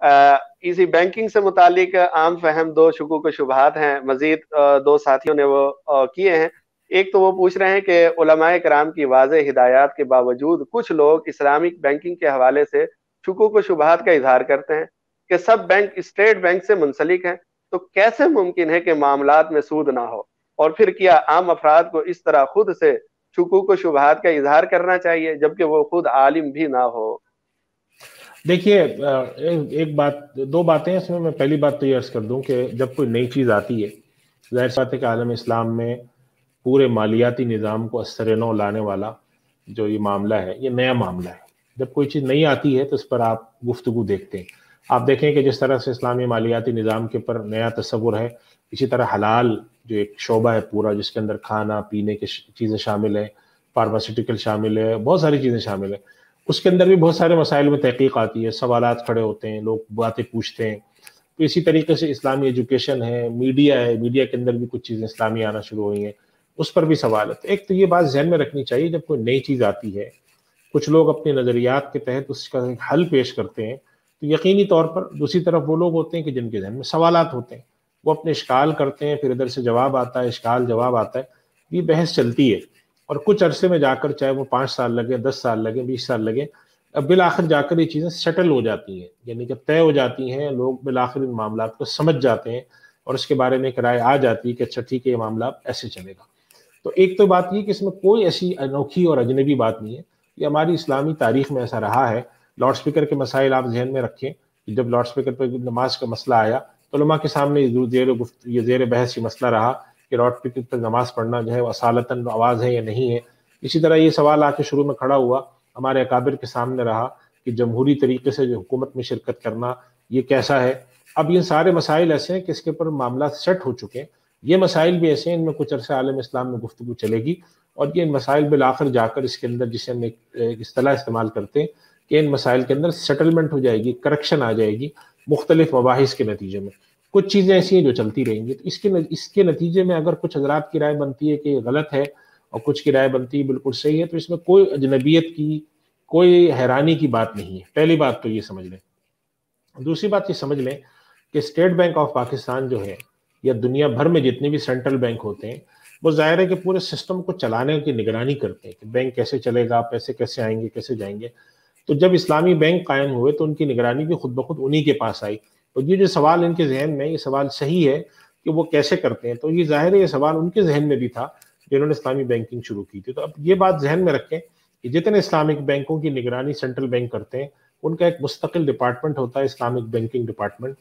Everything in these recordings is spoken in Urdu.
اسی بینکنگ سے متعلق عام فہم دو شکوک و شبہات ہیں، مزید دو ساتھیوں نے وہ کیے ہیں۔ ایک تو وہ پوچھ رہے ہیں کہ علماء کرام کی واضح ہدایات کے باوجود کچھ لوگ اسلامک بینکنگ کے حوالے سے شکوک و شبہات کا اظہار کرتے ہیں کہ سب بینک اسٹیٹ بینک سے منسلک ہیں، تو کیسے ممکن ہے کہ معاملات میں سود نہ ہو؟ اور پھر کیا عام افراد کو اس طرح خود سے شکوک و شبہات کا اظہار کرنا چاہیے جبکہ وہ خود عالم بھی نہ ہو؟ دیکھیے، ایک بات، دو باتیں اس میں پہلی بات تو یہ عرض کر دوں کہ جب کوئی نئی چیز آتی ہے، ظاہر بات ہے کہ عالم اسلام میں پورے مالیاتی نظام کو اثر نو لانے والا جو یہ معاملہ ہے، یہ نیا معاملہ ہے۔ جب کوئی چیز نئی آتی ہے تو اس پر آپ گفتگو دیکھتے ہیں۔ آپ دیکھیں کہ جس طرح سے اسلامی مالیاتی نظام کے پر نیا تصور ہے، اسی طرح حلال جو ایک شعبہ ہے پورا، جس کے اندر کھانا پینے کی چیزیں شامل ہیں، فارماسیوٹیکل شامل ہے، بہت ساری چیزیں شامل ہیں، اس کے اندر بھی بہت سارے مسائل میں تحقیق آتی ہے، سوالات کھڑے ہوتے ہیں، لوگ باتیں پوچھتے ہیں۔ تو اسی طریقے سے اسلامی ایجوکیشن ہے، میڈیا کے اندر بھی کچھ چیزیں اسلامی آنا شروع ہوئی ہیں، اس پر بھی سوال ہے۔ ایک تو یہ بات ذہن میں رکھنی چاہیے، جب کوئی نئی چیز آتی ہے، کچھ لوگ اپنے نظریات کے تحت اس کا ایک حل پیش کرتے ہیں، تو یقینی طور پر دوسری طرف وہ لوگ ہوتے ہیں کہ جن کے ذہن میں سوالات ہوتے ہیں، وہ اپنے اشکال کرتے ہیں، پھر ادھر سے جواب آتا ہے، اشکال جواب آتا ہے، یہ بحث چلتی ہے، اور کچھ عرصے میں جا کر، چاہے وہ 5 سال لگے، 10 سال لگے، 20 سال لگے، اب بالآخر جا کر یہ چیزیں سیٹل ہو جاتی ہیں، یعنی جب طے ہو جاتی ہیں، لوگ بالآخر ان معاملات کو سمجھ جاتے ہیں اور اس کے بارے میں ایک رائے آ جاتی ہے کہ اچھا ٹھیک ہے، یہ معاملہ ایسے چلے گا۔ تو ایک تو بات یہ کہ اس میں کوئی ایسی انوکھی اور اجنبی بات نہیں ہے، یہ ہماری اسلامی تاریخ میں ایسا رہا ہے۔ لاؤڈ سپیکر کے مسائل آپ ذہن میں رکھیں کہ جب لاؤڈ سپیکر پہ نماز کا مسئلہ آیا تو علماء کے سامنے یہ زیر بحث یہ مسئلہ رہا کہ لاؤڈ سپیکر پہ نماز پڑھنا جو ہے وہ اصالتاً آواز ہے یا نہیں ہے۔ اسی طرح یہ سوال آ کے شروع میں کھڑا ہوا، ہمارے اکابر کے سامنے رہا کہ جمہوری طریقے سے جو حکومت میں شرکت کرنا یہ کیسا ہے۔ اب یہ سارے مسائل ایسے ہیں کہ اس کے اوپر معاملات سیٹ ہو چکے ہیں، یہ مسائل بھی ایسے ہیں، ان میں کچھ عرصے عالم اسلام میں گفتگو چلے گی، اور یہ مسائل بالآخر جا کر اس کے اندر، جسے ہم ایک اصطلاح استعمال کرتے ہیں کہ ان مسائل کے اندر سیٹلمنٹ ہو جائے گی، کریکشن آ جائے گی مختلف مباحث کے نتیجے میں۔ کچھ چیزیں ایسی ہیں جو چلتی رہیں گی، تو اس کے نتیجے میں اگر کچھ حضرات کی رائے بنتی ہے کہ یہ غلط ہے اور کچھ کی رائے بنتی ہے بالکل صحیح ہے، تو اس میں کوئی اجنبیت کی، کوئی حیرانی کی بات نہیں ہے۔ پہلی بات تو یہ سمجھ لیں۔ دوسری بات یہ سمجھ لیں کہ اسٹیٹ بینک آف پاکستان جو ہے، یا دنیا بھر میں جتنے بھی سینٹرل بینک ہوتے ہیں، وہ ظاہر ہے کہ پورے سسٹم کو چلانے کی نگرانی کرتے ہیں کہ بینک کیسے چلے گا، پیسے کیسے آئیں گے، کیسے جائیں گے۔ تو جب اسلامی بینک قائم ہوئے تو ان کی نگرانی بھی خود بخود انہی کے پاس آئی۔ تو یہ جو سوال ان کے ذہن میں، یہ سوال صحیح ہے کہ وہ کیسے کرتے ہیں، تو یہ ظاہر ہے یہ سوال ان کے ذہن میں بھی تھا جنہوں نے اسلامی بینکنگ شروع کی تھی۔ تو اب یہ بات ذہن میں رکھیں کہ جتنے اسلامک بینکوں کی نگرانی سینٹرل بینک کرتے ہیں، ان کا ایک مستقل ڈپارٹمنٹ ہوتا ہے، اسلامک بینکنگ ڈپارٹمنٹ،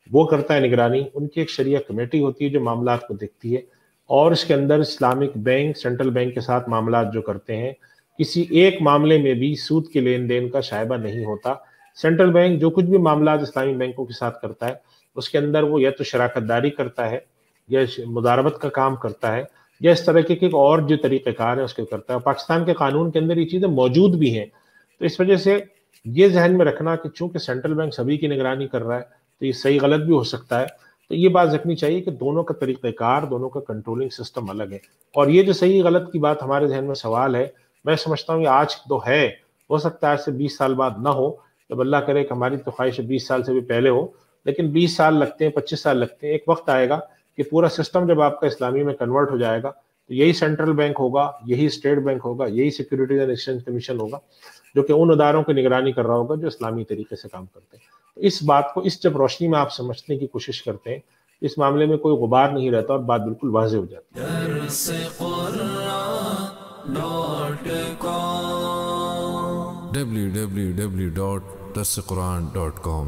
وہ کرتا ہے نگرانی۔ ان کی ایک شریعہ کمیٹی ہوتی ہے جو معاملات کو دیکھتی ہے، اور اس کے اندر اسلامک بینک سینٹرل بینک کے ساتھ معاملات جو کرتے ہیں، کسی ایک معاملے میں بھی سود کے لین دین کا شائبہ نہیں ہوتا۔ سینٹرل بینک جو کچھ بھی معاملات اسلامی بینکوں کے ساتھ کرتا ہے، اس کے اندر وہ یا تو شراکت داری کرتا ہے، یا مضاربت کا کام کرتا ہے، یا اس طرح کے اور جو طریقہ کار ہے اس کے کرتا ہے۔ پاکستان کے قانون کے اندر یہ چیزیں موجود بھی ہیں، تو اس وجہ سے یہ ذہن میں رکھنا کہ چونکہ سینٹرل بینک سبھی کی نگرانی کر رہا ہے تو یہ صحیح غلط بھی ہو سکتا ہے، تو یہ بات رکھنی چاہیے کہ دونوں کا طریقہ کار، دونوں کا کنٹرولنگ سسٹم الگ ہے۔ اور یہ جو صحیح غلط کی بات ہمارے ذہن میں سوال ہے، میں سمجھتا ہوں یہ آج تو ہے، ہو سکتا ہے آج سے 20 سال بعد نہ ہو، جب اللہ کرے کہ ہماری تو خواہش 20 سال سے بھی پہلے ہو، لیکن 20 سال لگتے ہیں، 25 سال لگتے ہیں، ایک وقت آئے گا کہ پورا سسٹم جب آپ کا اسلامی میں کنورٹ ہو جائے گا تو یہی سینٹرل بینک ہوگا، یہی اسٹیٹ بینک ہوگا، یہی سیکیورٹیز اینڈ ایکسچینج کمیشن ہوگا جو کہ ان اداروں کی نگرانی کر رہا ہوگا جو اسلامی طریقے سے کام کرتے ہیں۔ تو اس بات کو اس جب روشنی میں آپ سمجھنے کی کوشش کرتے ہیں، اس معاملے میں کوئی غبار نہیں رہتا اور بات بالکل واضح ہو جاتی ہے۔ www.darsequran.com